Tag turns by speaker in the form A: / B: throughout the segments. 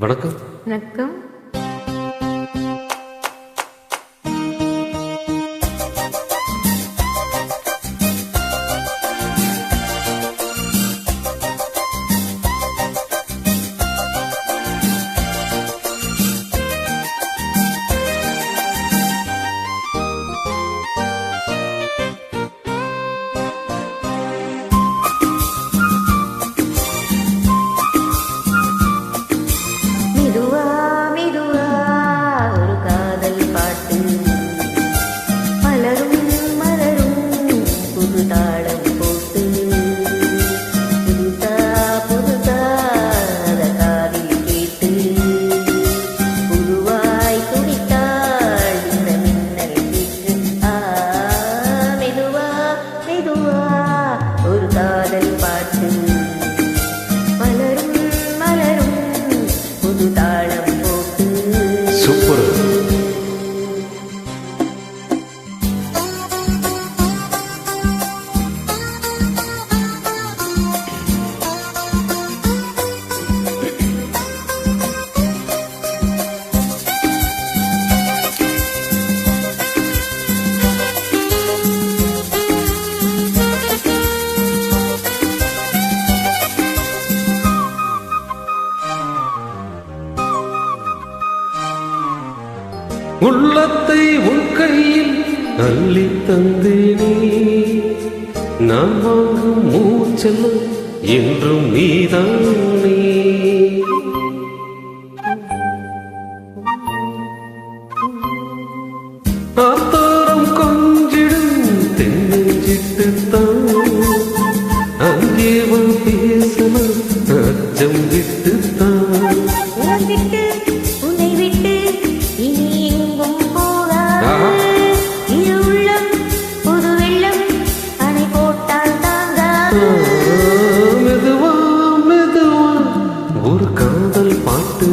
A: வணக்கம்.
B: வணக்கம்.
A: உள்ளத்தை உன் கையில் அள்ளி தந்தேனே, நான் வாங்கும் மூச்செல்லாம் என்றும் நீதானே. ஆத்தாரம் கொஞ்சிடும் தென்னஞ்சிட்டுத்தான் அங்கே பேசலாம் அச்சம் விட்டுத்தான். மெதுவா மெதுவா ஒரு காதல் பாட்டு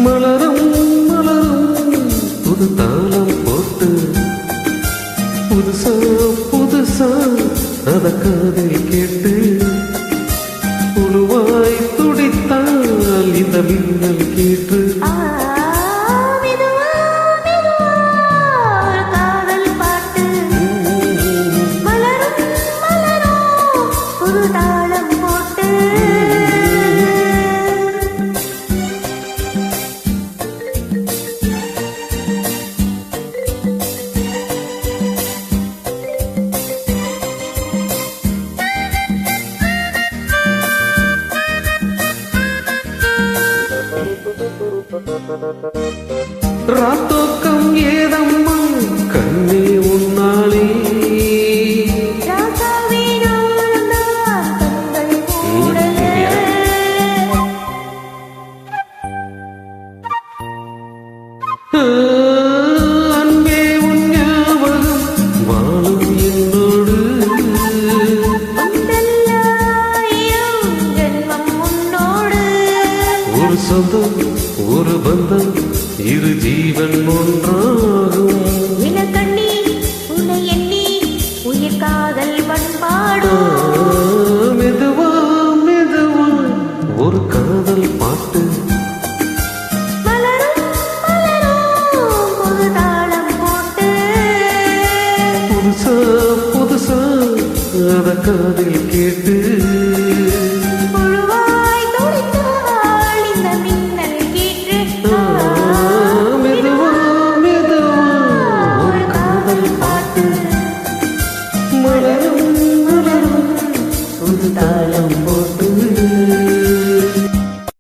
A: மலரும் மலரும் புது தாளம் போட்டு புதுசா புதுசா அத காதில் கேட்டு புழுவாய் துடித்தால் இந்த மின்னல் கேட்டு ராத்தோக்கம் ஏதம்மா கண்ணே உன்னாலே அன்பே உன் ஞாபகம் வாழும் என்னோடு. ஒரு சொந்தம் ஒரு பந்தம் இரு ஜீவன் ஒன்றாகும்.
B: காதல் பண்பாடும்
A: மெதுவா மெதுவா ஒரு காதல் பாட்டு